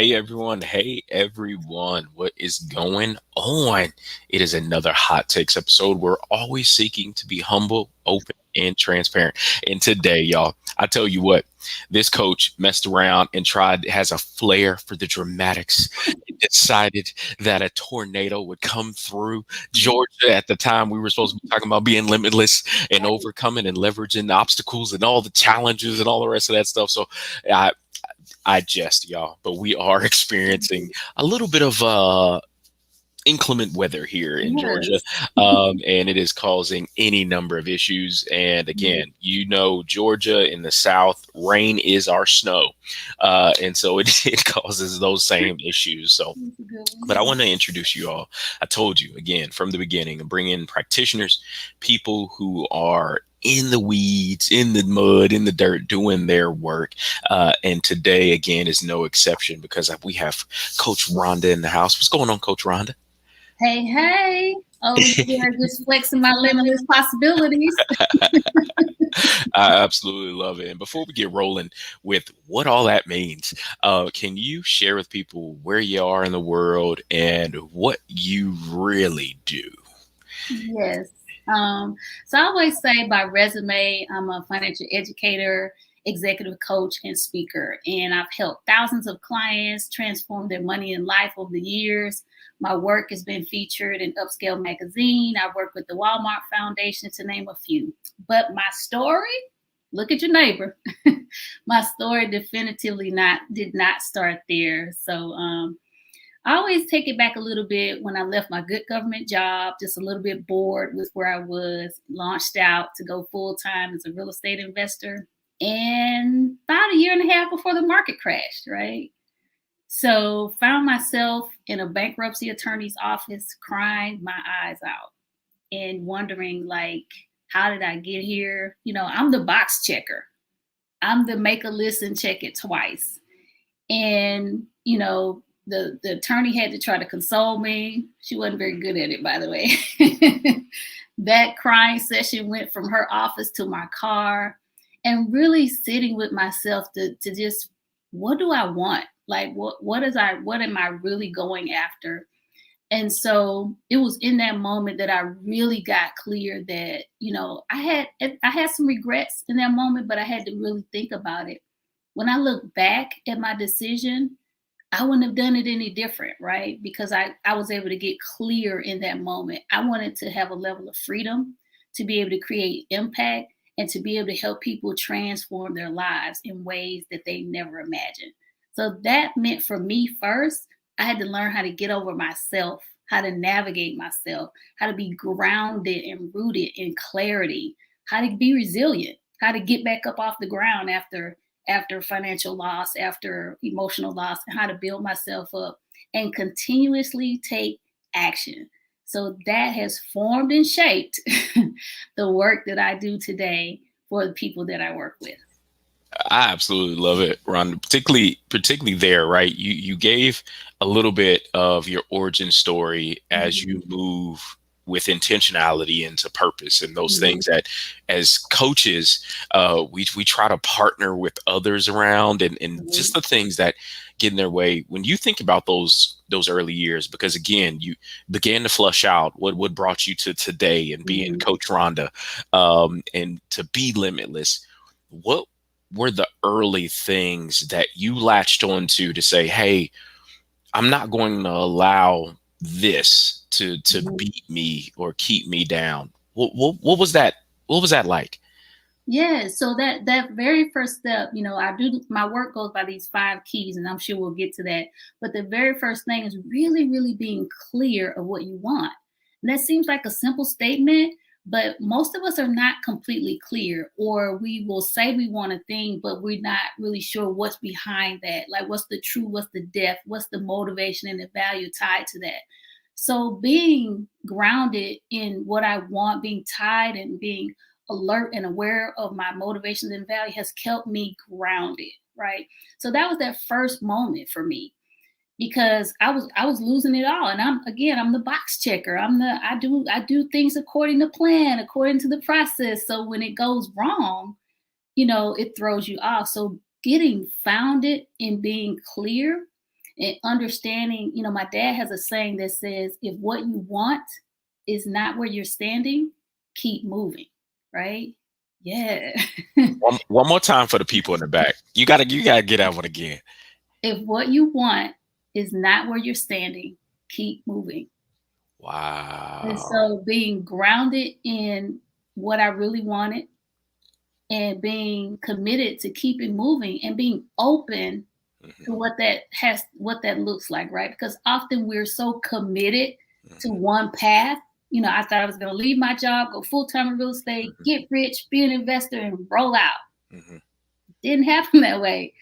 Hey everyone, hey everyone, what is going on? It is another Hot Takes episode. We're always seeking to be humble, open, and transparent. And today, y'all, I tell you what, this coach messed around and has a flair for the dramatics. He decided that a tornado would come through Georgia at the time we were supposed to be talking about being limitless and overcoming and leveraging the obstacles and all the challenges and all the rest of that stuff. So I jest, y'all, but we are experiencing a little bit of inclement weather here in Georgia, Yes. and it is causing any number of issues. And again, Georgia in the South, rain is our snow, and so it causes those same issues. So That's a good but one. I want to introduce you all. I told you again from the beginning and bring in practitioners, people who are in the weeds, in the mud, in the dirt, doing their work. And today, again, is no exception because we have Coach Rhonda in the house. What's going on, Coach Rhonda? Hey, hey. Over here, just flexing my limitless possibilities. I absolutely love it. And before we get rolling with what all that means, can you share with people where you are in the world and what you really do? Yes. So I always say by resume, I'm a financial educator, executive coach, and speaker. And I've helped thousands of clients transform their money and life over the years. My work has been featured in Upscale magazine. I work with the Walmart Foundation, to name a few. But my story, look at your neighbor. My story definitively did not start there. So I always take it back a little bit when I left my good government job, just a little bit bored with where I was, launched out to go full time as a real estate investor. And about a year and a half before the market crashed, right? So found myself in a bankruptcy attorney's office crying my eyes out and wondering like, how did I get here? I'm the box checker. I'm the make a list and check it twice. And, the attorney had to try to console me. She wasn't very good at it, by the way. That crying session went from her office to my car and really sitting with myself to just, what do I want? Like, what am I really going after? And so it was in that moment that I really got clear that, I had some regrets in that moment, but I had to really think about it. When I look back at my decision, I wouldn't have done it any different, right? Because I was able to get clear in that moment. I wanted to have a level of freedom to be able to create impact and to be able to help people transform their lives in ways that they never imagined. So that meant for me first, I had to learn how to get over myself, how to navigate myself, how to be grounded and rooted in clarity, how to be resilient, how to get back up off the ground after financial loss, after emotional loss, and how to build myself up and continuously take action. So that has formed and shaped the work that I do today for the people that I work with. I absolutely love it, Ron. Particularly there, right? You gave a little bit of your origin story as you Mhm. move with intentionality into purpose and those Mhm. things that as coaches we try to partner with others around and just Mhm. the things that get in their way when you think about those early years, because again you began to flush out what brought you to today and being Mhm. Coach Rhonda, and to be limitless. What were the early things that you latched onto to say, hey, I'm not going to allow this to Mhm. beat me or keep me down? What was that? What was that like? Yeah, so that very first step, I do my work goes by these 5 keys, and I'm sure we'll get to that. But the very first thing is really, really being clear of what you want. And that seems like a simple statement, but most of us are not completely clear, or we will say we want a thing, but we're not really sure what's behind that. Like, what's the truth, what's the depth, what's the motivation and the value tied to that. So being grounded in what I want, being tied and being alert and aware of my motivations and value has kept me grounded, right? So that was that first moment for me because I was losing it all. And I'm the box checker. I do things according to plan, according to the process. So when it goes wrong, it throws you off. So getting founded in being clear And understanding, my dad has a saying that says, if what you want is not where you're standing, keep moving, right? Yeah. One more time for the people in the back. You gotta get that one again. If what you want is not where you're standing, keep moving. And Wow. so being grounded in what I really wanted and being committed to keeping moving and being open to Hmm. what that looks like, right? Because often we're so committed to Hmm. one path. I thought I was going to leave my job, go full-time in real estate, Hmm. get rich, be an investor, and roll out. Hmm. Didn't happen that way,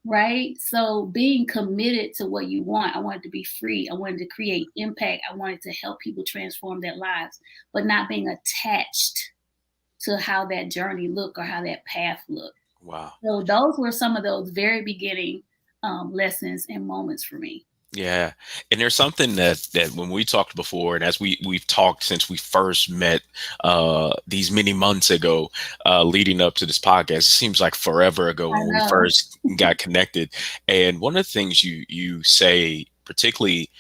right? So being committed to what you want, I wanted to be free. I wanted to create impact. I wanted to help people transform their lives, but not being attached to how that journey looked or how that path looked. Wow. So those were some of those very beginning lessons and moments for me. Yeah. And there's something that when we talked before, and as we've talked since we first met these many months ago, leading up to this podcast, it seems like forever ago I when we know. first got connected. And one of the things you say, particularly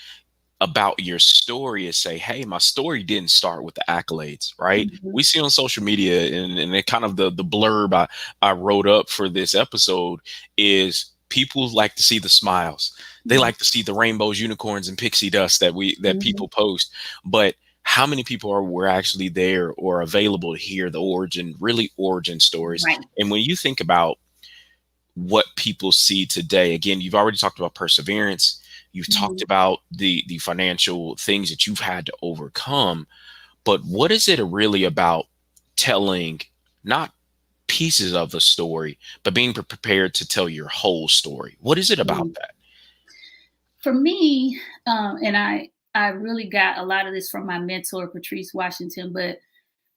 about your story, is say, hey, my story didn't start with the accolades, right? Mhm, We see on social media, and it kind of the blurb I wrote up for this episode is people like to see the smiles. They mhm, like to see the rainbows, unicorns, and pixie dust that mhm. people post. But how many people were actually there or available to hear the origin stories? Right. And when you think about what people see today, again, you've already talked about perseverance. You've talked Mhm, about the financial things that you've had to overcome, but what is it really about telling not pieces of the story, but being prepared to tell your whole story? What is it about mhm. that? For me, and I really got a lot of this from my mentor, Patrice Washington, but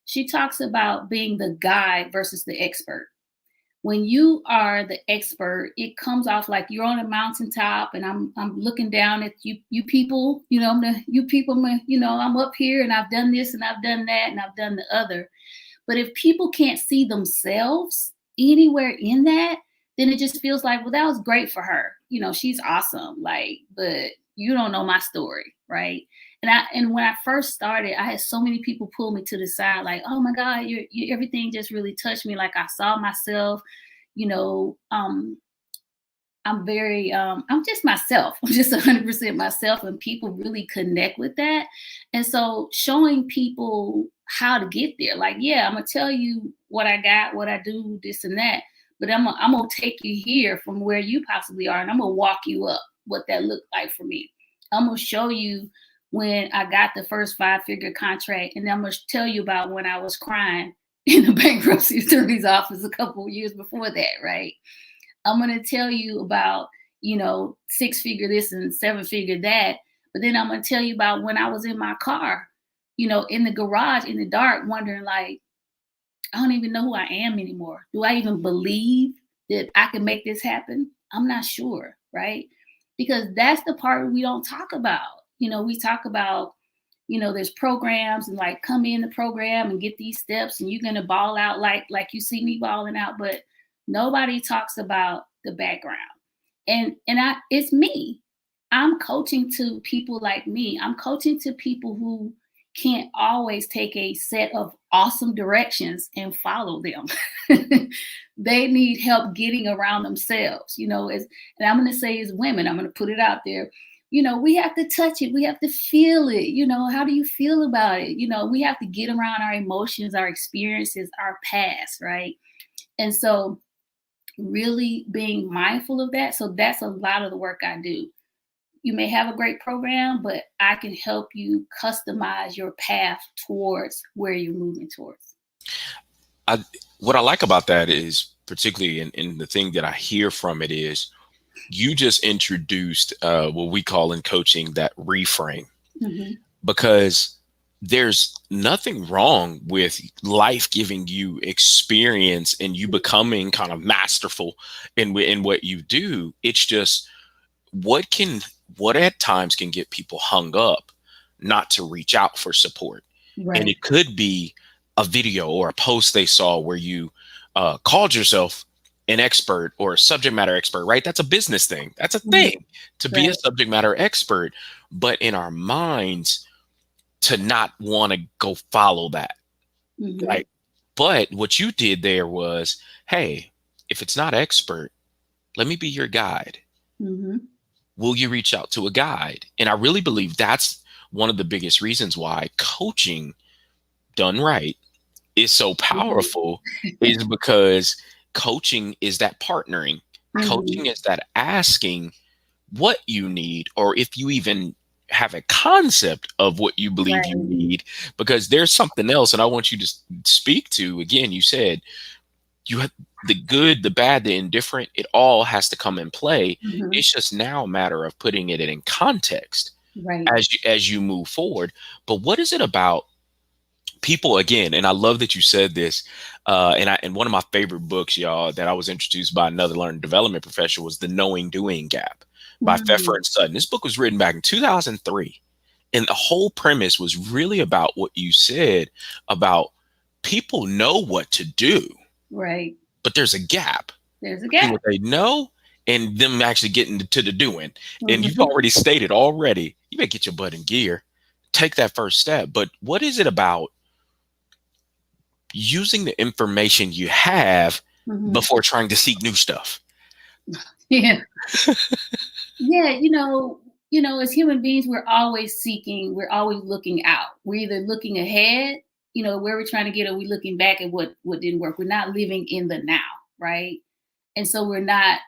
she talks about being the guide versus the expert. When you are the expert, it comes off like you're on a mountaintop and I'm looking down at you people, you people, I'm up here and I've done this and I've done that and I've done the other. But if people can't see themselves anywhere in that, then it just feels like, well, that was great for her. She's awesome. Like, but you don't know my story, right? And when I first started, I had so many people pull me to the side, like, oh my God, you everything just really touched me. Like I saw myself, you know, um, I'm just myself. I'm just 100% myself, and people really connect with that. And so showing people how to get there, like, yeah, I'm gonna tell you what I got, what I do, this and that, but I'm gonna take you here from where you possibly are, and I'm gonna walk you up what that looked like for me. I'm gonna show you when I got the first 5-figure contract, and I'm gonna tell you about when I was crying in the bankruptcy attorney's office a couple of years before that, right? I'm going to tell you about, 6-figure this and 7-figure that. But then I'm going to tell you about when I was in my car, in the garage in the dark, wondering, like, I don't even know who I am anymore. Do I even believe that I can make this happen? I'm not sure, right? Because that's the part we don't talk about. We talk about, there's programs and like come in the program and get these steps and you're gonna ball out like you see me balling out, but nobody talks about the background. And it's me. I'm coaching to people like me. I'm coaching to people who can't always take a set of awesome directions and follow them. They need help getting around themselves, and I'm going to say as women, I'm going to put it out there. We have to touch it. We have to feel it. How do you feel about it? We have to get around our emotions, our experiences, our past, right? And so really being mindful of that. So that's a lot of the work I do. You may have a great program, but I can help you customize your path towards where you're moving towards. I, what I like about that is, particularly in the thing that I hear from it, is you just introduced what we call in coaching that reframe, Mm-hmm. because there's nothing wrong with life giving you experience and you becoming kind of masterful in what you do. It's just what can what at times can get people hung up not to reach out for support. And Right. it could be a video or a post they saw where you called yourself an expert or a subject matter expert, right? That's a business thing. That's a Mhm. thing to be a Right. subject matter expert. But in our minds, to not want to go follow that. Mhm. Like, but what you did there was, hey, if it's not expert, let me be your guide. Mhm. Will you reach out to a guide? And I really believe that's one of the biggest reasons why coaching done right is so Mhm. powerful, is because coaching is that partnering. Mhm. Coaching is that asking what you need, or if you even have a concept of what you believe you Right. need, because there's something else. And I want you to speak to, again, you said you have the good, the bad, the indifferent, it all has to come in play. Mhm. It's just now a matter of putting it in context Right. as you move forward. But what is it about people, again, and I love that you said this, and one of my favorite books, y'all, that I was introduced by another learning development professional was The Knowing Doing Gap by Pfeffer Mm. and Sutton. This book was written back in 2003, and the whole premise was really about what you said about people know what to do, Right. but there's a gap There's a between gap. what they know and them actually getting to the doing. And you've Mhm. already stated already, you better get your butt in gear, take that first step. But what is it about using the information you have Mhm. before trying to seek new stuff? Yeah. Yeah, as human beings, we're always seeking, we're always looking out. We're either looking ahead, where we're trying to get, or we're looking back at what didn't work. We're not living in the now, right? And so we're not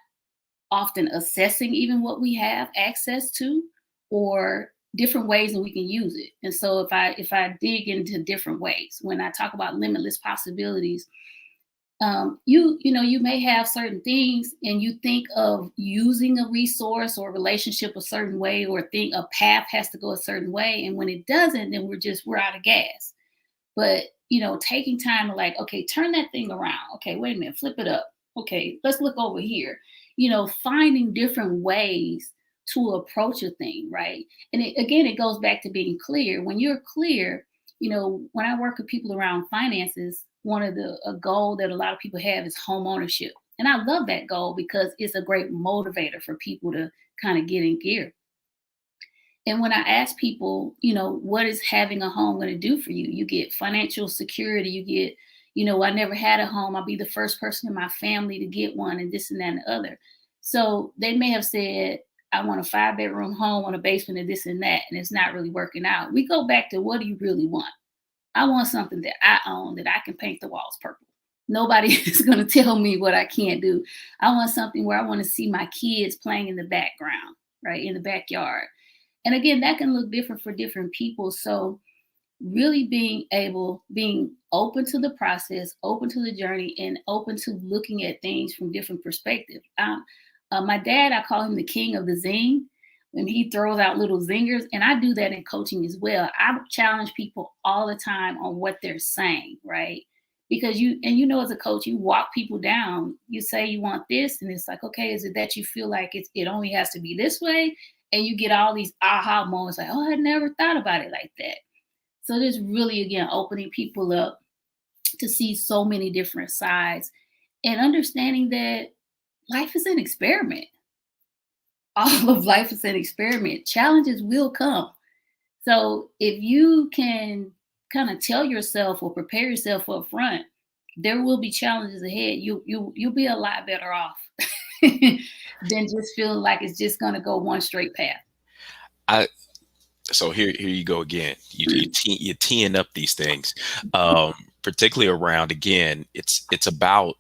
often assessing even what we have access to, or different ways that we can use it. And so if I dig into different ways, when I talk about limitless possibilities, you may have certain things and you think of using a resource or a relationship a certain way, or think a path has to go a certain way, and when it doesn't, then we're out of gas. But taking time to, like, okay, turn that thing around, okay, wait a minute, flip it up, okay, let's look over here, finding different ways to approach a thing, right? And again, it goes back to being clear. When you're clear, when I work with people around finances, one of the a goal that a lot of people have is home ownership. And I love that goal because it's a great motivator for people to kind of get in gear. And when I ask people, what is having a home going to do for you? You get financial security. You get, I never had a home. I'll be the first person in my family to get one, and this and that and the other. So they may have said, I want a 5-bedroom home, on a basement, and this and that, and it's not really working out. We go back to, what do you really want? I want something that I own, that I can paint the walls purple. Nobody is going to tell me what I can't do. I want something where I want to see my kids playing in the background, right, in the backyard. And again, that can look different for different people. So really being open to the process, open to the journey, and open to looking at things from different perspectives. My dad, I call him the king of the zing, when he throws out little zingers. And I do that in coaching as well. I challenge people all the time on what they're saying, right? Because as a coach, you walk people down. You say you want this, and it's like, okay, is it that you feel like it only has to be this way? And you get all these aha moments, like, oh, I never thought about it like that. So just really, again, opening people up to see so many different sides, and understanding that life is an experiment. All of life is an experiment. Challenges will come. So if you can kind of tell yourself or prepare yourself up front, there will be challenges ahead. You'll be a lot better off than just feeling like it's just going to go one straight path. I So here you go again. You're teeing up these things, particularly around, again. It's about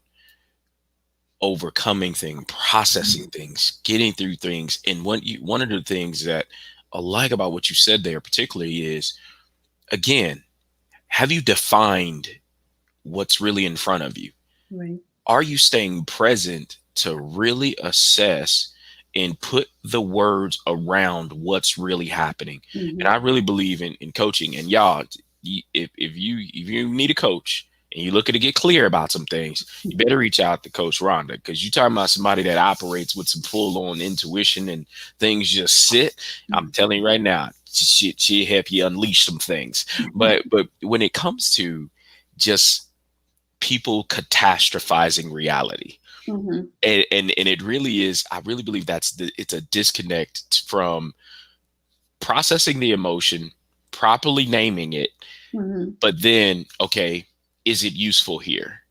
overcoming things, processing things, getting through things. And one of the things that I like about what you said there, particularly, is, again, have you defined what's really in front of you? Right. Are you staying present to really assess and put the words around what's really happening? And Hmm. I really believe in coaching. And y'all, if you need a coach and you're looking to get clear about some things, you better reach out to Coach Rhonda, because you're talking about somebody that operates with some full on intuition and things just sit. I'm telling you right now, she help you unleash some things. But when it comes to just people catastrophizing reality, Mm-hmm. And it really is, I really believe it's a disconnect from processing the emotion, properly naming it, Mm-hmm. but then, okay, is it useful here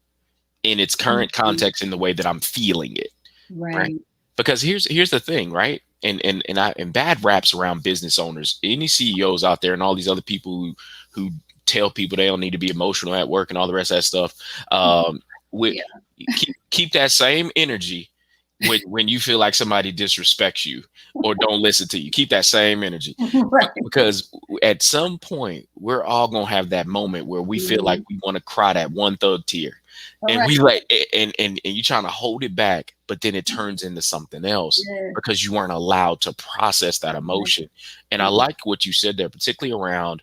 in its current Mm-hmm. context in the way that I'm feeling it, right? Right. Because here's the thing, right? And bad raps around business owners, any CEOs out there, and all these other people who tell people they don't need to be emotional at work and all the rest of that stuff. With Yeah. keep that same energy when you feel like somebody disrespects you or don't listen to you. Keep that same energy, Right. because at some point we're all gonna have that moment where we feel like Mhm. we want to cry that one thug tear, All and right. we like and you trying to hold it back, but then it turns into something else Yeah. because you weren't allowed to process that Right. emotion. And I Mhm. like what you said there, particularly around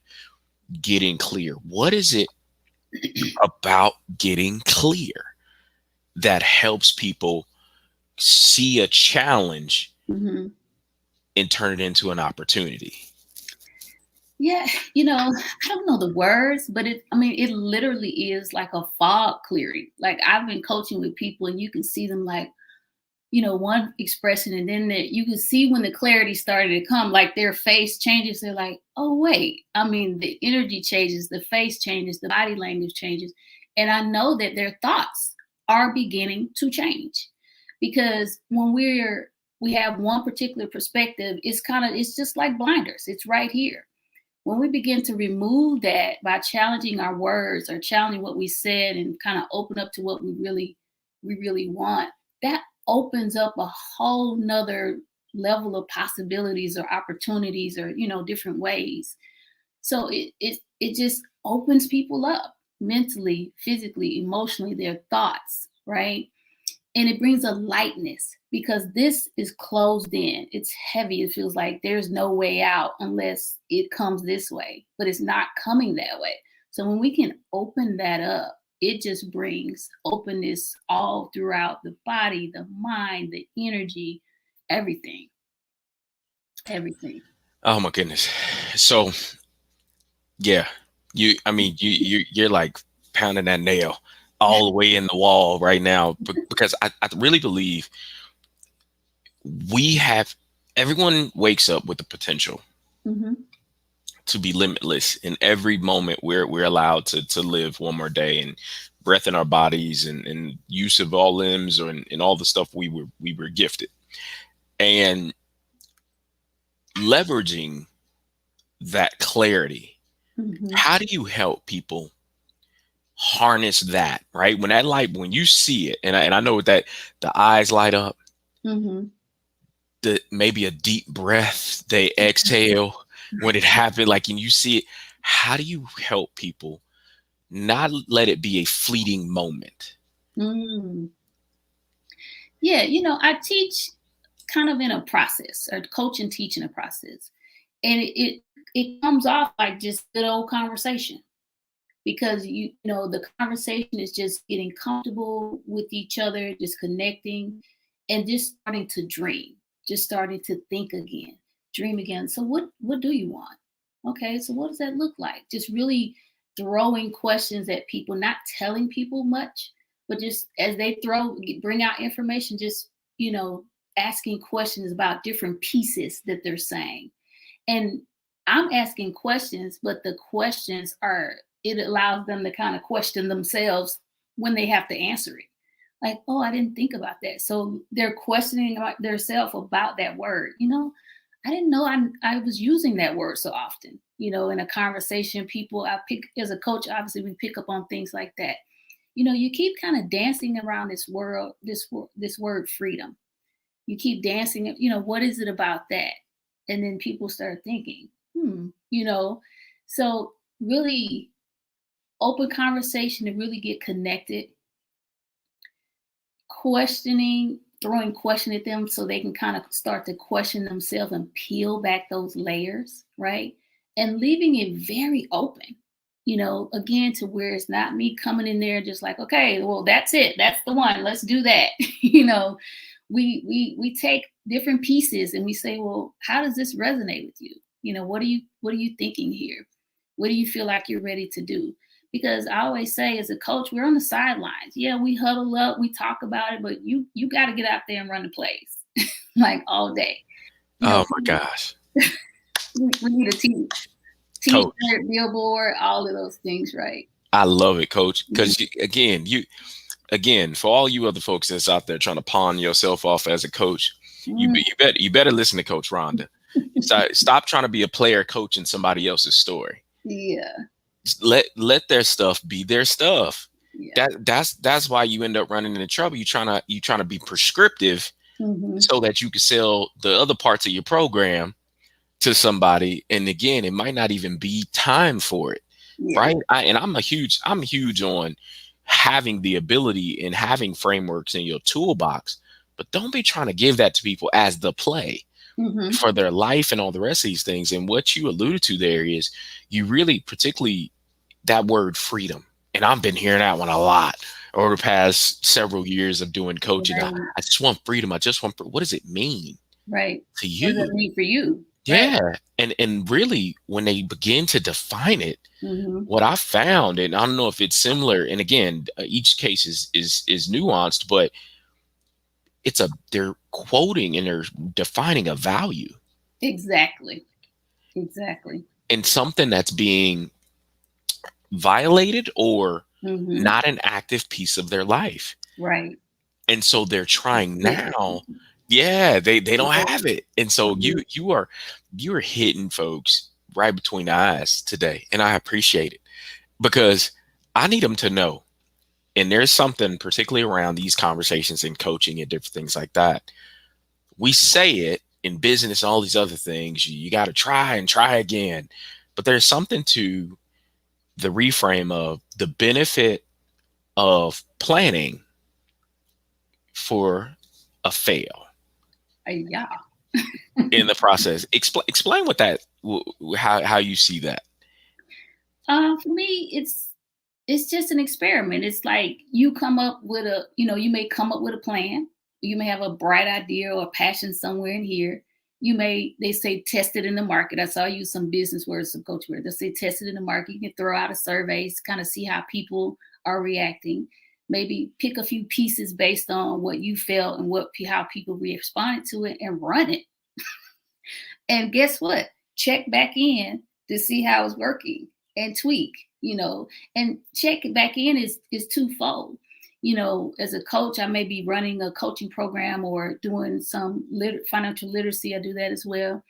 getting clear. What is it about getting clear that helps people see a challenge Mhm. and turn it into an opportunity? Yeah, I don't know the words, but I mean, it literally is like a fog clearing. Like I've been coaching with people and you can see them like, one expression and then you can see when the clarity started to come, like their face changes. They're like, oh, wait. I mean, the energy changes, the face changes, the body language changes. And I know that their thoughts are beginning to change because when we have one particular perspective, it's just like blinders. It's right here. When we begin to remove that by challenging our words or challenging what we said and kind of open up to what we really want, that opens up a whole nother level of possibilities or opportunities or different ways. So it just opens people up mentally, physically, emotionally, their thoughts, right? And it brings a lightness because this is closed in. It's heavy. It feels like there's no way out unless it comes this way, but it's not coming that way. So when we can open that up, it just brings openness all throughout the body, the mind, the energy, everything. Everything. Oh my goodness. So yeah, I mean, you're like pounding that nail all the way in the wall right now, because I really believe we have everyone wakes up with the potential Hmm. to be limitless in every moment we're allowed to live one more day, and breath in our bodies, and use of all limbs, and all the stuff we were gifted, and leveraging that clarity. Hmm. How do you help people harness that, right? When that light, when you see it, and I know that the eyes light up, Hmm. the maybe a deep breath, they exhale when it happened, like, and you see it. How do you help people not let it be a fleeting moment? Mm. Yeah, I teach kind of in a process or coach and teach in a process. And it comes off like just good old conversation because the conversation is just getting comfortable with each other, just connecting and just starting to dream, just starting to think again, dream again. So what do you want? Okay, so what does that look like? Just really throwing questions at people, not telling people much, but just as they bring out information, just you know asking questions about different pieces that they're saying. And I'm asking questions, but the questions it allows them to kind of question themselves when they have to answer it. Like, oh, I didn't think about that. So they're questioning about themselves about that word. I didn't know I was using that word so often. In a conversation, I pick as a coach, obviously we pick up on things like that. You keep kind of dancing around this word freedom. You keep dancing, what is it about that? And then people start thinking, so really open conversation to really get connected, questioning, throwing question at them so they can kind of start to question themselves and peel back those layers, right? And leaving it very open, again, to where it's not me coming in there just like, okay, well, that's it. That's the one. Let's do that. We take different pieces and we say, well, how does this resonate with you? What are you thinking here? What do you feel like you're ready to do? Because I always say, as a coach, we're on the sidelines. Yeah, we huddle up, we talk about it, but you got to get out there and run the plays like all day. You know, Oh my gosh. we need a Coach, t-shirt, billboard, all of those things, right? I love it, coach. Mhm. Because again, for all you other folks that's out there trying to pawn yourself off as a coach, Mm. you better listen to Coach Rhonda. Stop trying to be a player coach in somebody else's story. Yeah, Just let their stuff be their stuff. yeah. That's why you end up running into trouble. You trying to be prescriptive Hmm. so that you can sell the other parts of your program to somebody, and again, it might not even be time for it, Yeah. right? I'm huge on having the ability and having frameworks in your toolbox, but don't be trying to give that to people as the play Hmm. for their life and all the rest of these things. And what you alluded to there is you really, particularly that word freedom, and I've been hearing that one a lot over the past several years of doing coaching. Right. I just want freedom. What does it mean Right. to What does you? that mean for you? Right. Yeah. And really when they begin to define it, Hmm. what I found, and I don't know if it's similar, and again, each case is nuanced, but they're quoting and they're defining a value Exactly. Exactly. and something that's being violated or Hmm. not an active piece of their life. Right. And so they're trying Yes. now. Yeah, they don't Right. have it. And so Mhm. you're hitting folks right between the eyes today. And I appreciate it because I need them to know. And there's something particularly around these conversations in coaching and different things like that. We say it in business, all these other things. You got to try and try again. But there's something to the reframe of the benefit of planning for a fail Yeah. in the process. Explain what that how you see that. For me, it's just an experiment. It's like you come up with you may come up with a plan. You may have a bright idea or passion somewhere in here. They say test it in the market. I saw you use some business words, some coach words. They say test it in the market. You can throw out a survey to kind of see how people are reacting. Maybe pick a few pieces based on what you felt and how people responded to it and run it. And guess what? Check back in to see how it's working and tweak, and check it back in is twofold. As a coach, I may be running a coaching program or doing some financial literacy. I do that as well.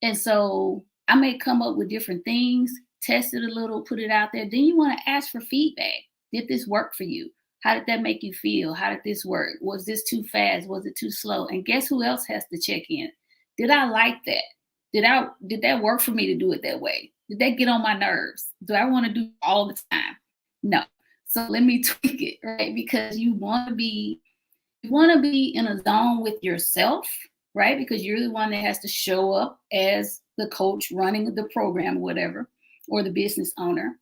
And so I may come up with different things, test it a little, put it out there. Then you want to ask for feedback. Did this work for you? How did that make you feel? How did this work? Was this too fast? Was it too slow? And guess who else has to check in? Did I like that? Did that work for me to do it that way? Did that get on my nerves? Do I want to do it all the time? No. So let me tweak it, right? Because you want to be in a zone with yourself, right? Because you're the one that has to show up as the coach running the program or whatever, or the business owner.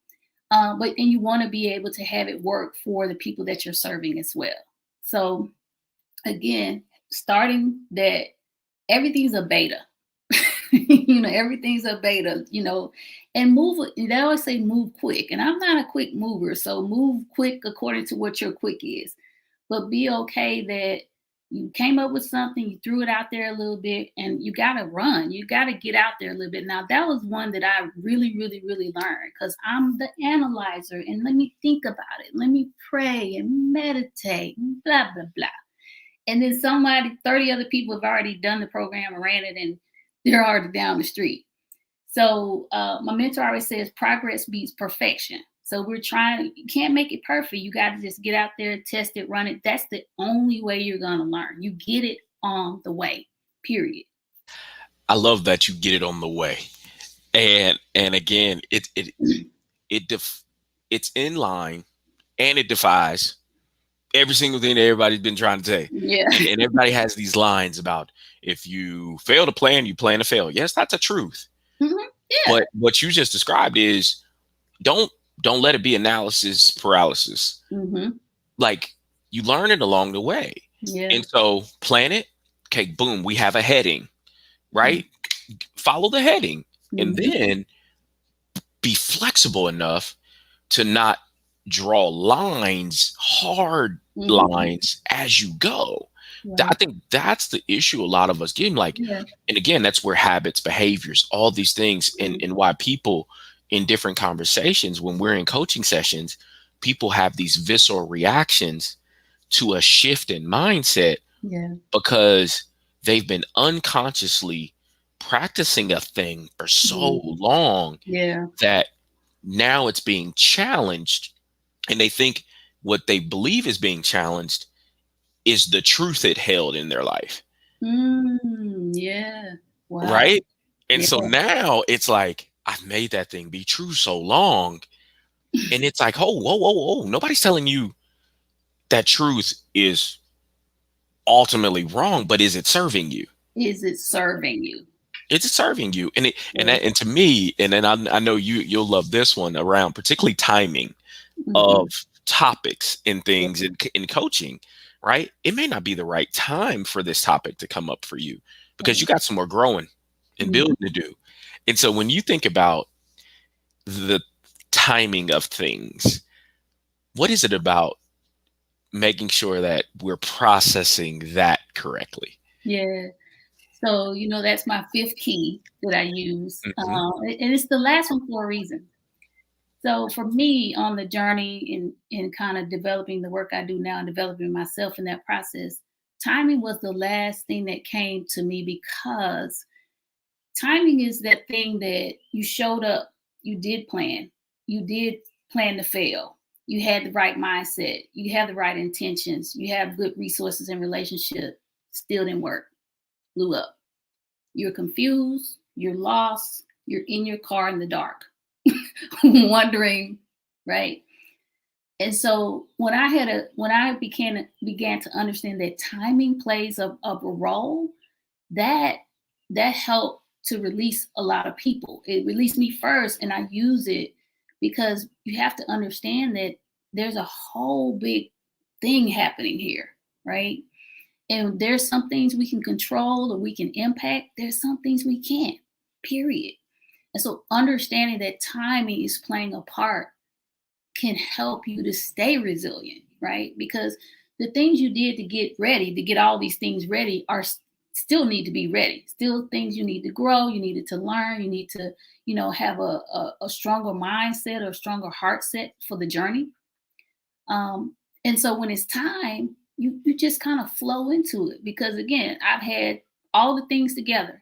And you want to be able to have it work for the people that you're serving as well. So again, starting that everything's a beta. Everything's a beta, and move. They always say move quick, and I'm not a quick mover, so move quick according to what your quick is. But be okay that you came up with something, you threw it out there a little bit, and you got to run. You got to get out there a little bit. Now, that was one that I really, really, really learned because I'm the analyzer, and let me think about it. Let me pray and meditate, and blah, blah, blah. And then 30 other people have already done the program and ran it, and they're already down the street. So my mentor always says progress beats perfection. So you can't make it perfect. You got to just get out there, test it, run it. That's the only way you're going to learn. You get it on the way, period. I love that you get it on the way. And again, it's in line and it defies every single thing that everybody's been trying to say. Yeah. And everybody has these lines about if you fail to plan, you plan to fail. Yes, that's a truth. Mm-hmm. Yeah. But what you just described is don't let it be analysis paralysis. Mm-hmm. Like you learn it along the way. Yeah. And so plan it. Okay, boom, we have a heading, right? Follow the heading. Mm-hmm. And then be flexible enough to not draw lines, hard Mm-hmm. lines as you go. I Right. think that's the issue a lot of us getting like, Yeah. and again, that's where habits, behaviors, all these things, Mm-hmm. and why people in different conversations, when we're in coaching sessions, people have these visceral reactions to a shift in mindset Yeah. because they've been unconsciously practicing a thing for so Mm-hmm. long Yeah. that now it's being challenged, and they think what they believe is being challenged is the truth it held in their life, Yeah. Wow. right? And Yeah. so now it's like, I've made that thing be true so long, and it's like, oh, whoa, whoa, whoa, nobody's telling you that truth is ultimately wrong, but is it serving you? Is it serving you? It's serving you, and Yeah. and to me, and then I know you'll love this one around particularly timing Mm-hmm. of topics and Yeah. things in coaching, right? It may not be the right time for this topic to come up for you because Right. you got some more growing and Mm-hmm. building to do. And so when you think about the timing of things, what is it about making sure that we're processing that correctly? Yeah. So, that's my fifth key that I use. Hmm. And it's the last one for a reason. So for me on the journey in kind of developing the work I do now and developing myself in that process, timing was the last thing that came to me because timing is that thing that you showed up, you did plan to fail. You had the right mindset, you have the right intentions, you have good resources and relationship, still didn't work, blew up. You're confused, you're lost, you're in your car in the dark, wondering, right? And so when I began to understand that timing plays a role, that that helped to release a lot of people. It released me first, and I use it because you have to understand that there's a whole big thing happening here, right? And there's some things we can control or we can impact. There's some things we can't, period. And so understanding that timing is playing a part can help you to stay resilient, right? Because the things you did to get ready, to get all these things ready, are still need to be ready. Still things you need to grow, you needed to learn, you need to, have a stronger mindset or a stronger heart set for the journey. And so when it's time, you just kind of flow into it because again, I've had all the things together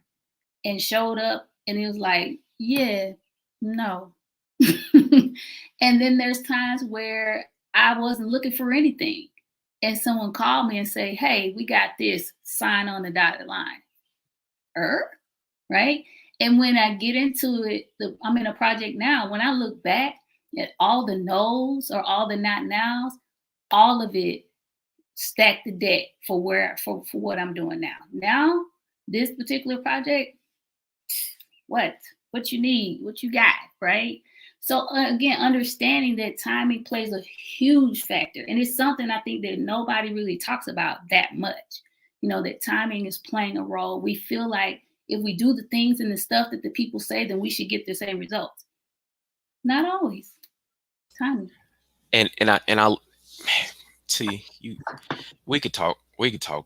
and showed up and it was like, yeah, no. And then there's times where I wasn't looking for anything. And someone called me and say, hey, we got this, sign on the dotted line. Right? And when I get into it, I'm in a project now. When I look back at all the no's or all the not nows, all of it stack the deck for what I'm doing now. Now, this particular project, what what you need, what you got, right? So again, understanding that timing plays a huge factor, and it's something I think that nobody really talks about that much. That timing is playing a role. We feel like if we do the things and the stuff that the people say, then we should get the same results. Not always. Timing. And I see you. We could talk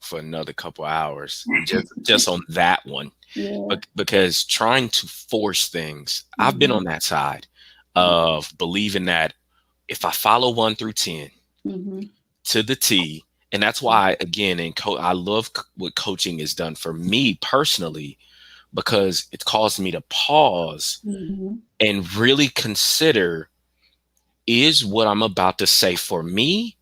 for another couple hours just on that one, Yeah. but because trying to force things, I've been Mm-hmm. on that side of believing that if I follow 1 through 10 Mm-hmm. to the T, and that's why again I love what coaching has done for me personally, because it caused me to pause Mm-hmm. and really consider, is what I'm about to say for me,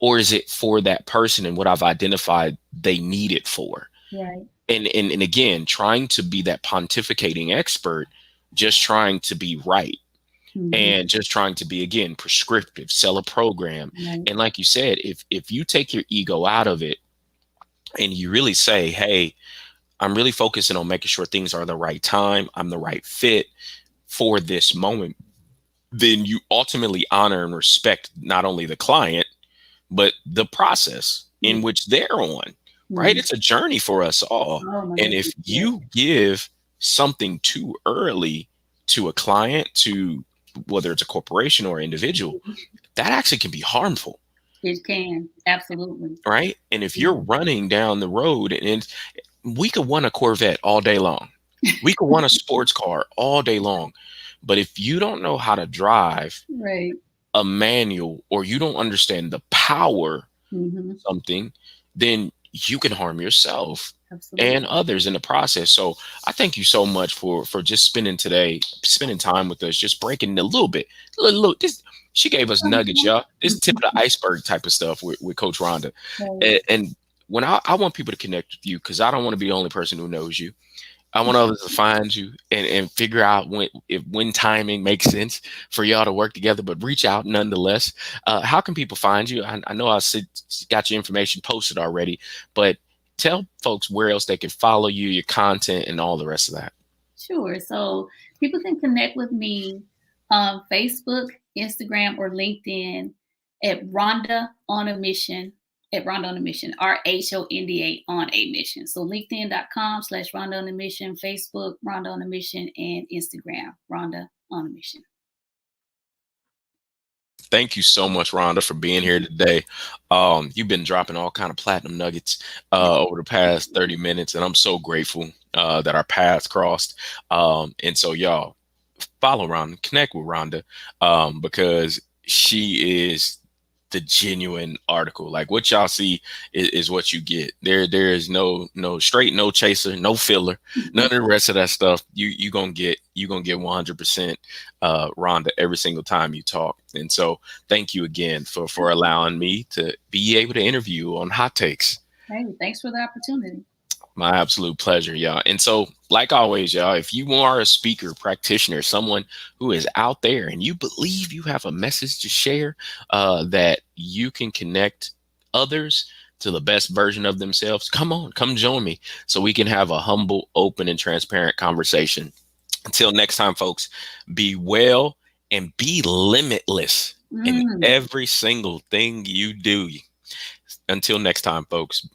or is it for that person and what I've identified they need it for? Right. And again, trying to be that pontificating expert, just trying to be right, Mm-hmm. and just trying to be, again, prescriptive, sell a program. Right. And like you said, if you take your ego out of it and you really say, hey, I'm really focusing on making sure things are the right time, I'm the right fit for this moment, then you ultimately honor and respect not only the client but the process Yeah. in which they're on, right? Mm-hmm. It's a journey for us all. Oh my And if goodness. Yeah. you give something too early to a client, to whether it's a corporation or individual, that actually can be harmful. It can, absolutely. Right. And if you're Yeah. running down the road, and we could want a Corvette all day long, we could want a sports car all day long. But if you don't know how to drive Right. a manual, or you don't understand the power Hmm. of something, then you can harm yourself Absolutely. and others in the process. So I thank you so much for just spending time with us, just breaking a little bit. This, she gave us nuggets, y'all. This tip of the iceberg type of stuff with Coach Rhonda. Right. And when I want people to connect with you, because I don't want to be the only person who knows you. I want others to find you and figure out when timing makes sense for y'all to work together, but reach out nonetheless. How can people find you? I know got your information posted already, but tell folks where else they can follow you, your content, and all the rest of that. Sure. So people can connect with me on Facebook, Instagram, or LinkedIn at Rhonda on a Mission, at Rhonda on a Mission, RHONDA on a Mission. So LinkedIn.com/Rhonda on a Mission, Facebook, Rhonda on a Mission, and Instagram, Rhonda on a Mission. Thank you so much, Rhonda, for being here today. You've been dropping all kind of platinum nuggets over the past 30 minutes, and I'm so grateful that our paths crossed. And so, y'all, follow Rhonda, connect with Rhonda, because she is the genuine article. Like what y'all see is what you get. There is no straight, no chaser, no filler, none of the rest of that stuff. You gonna get 100% Rhonda every single time you talk. And so thank you again for allowing me to be able to interview on Hot Takes. Hey, thanks for the opportunity. My absolute pleasure, y'all. And so, like always, y'all, if you are a speaker, practitioner, someone who is out there and you believe you have a message to share, that you can connect others to the best version of themselves, come join me so we can have a humble, open, and transparent conversation. Until next time, folks, be well and be limitless in every single thing you do. Until next time, folks,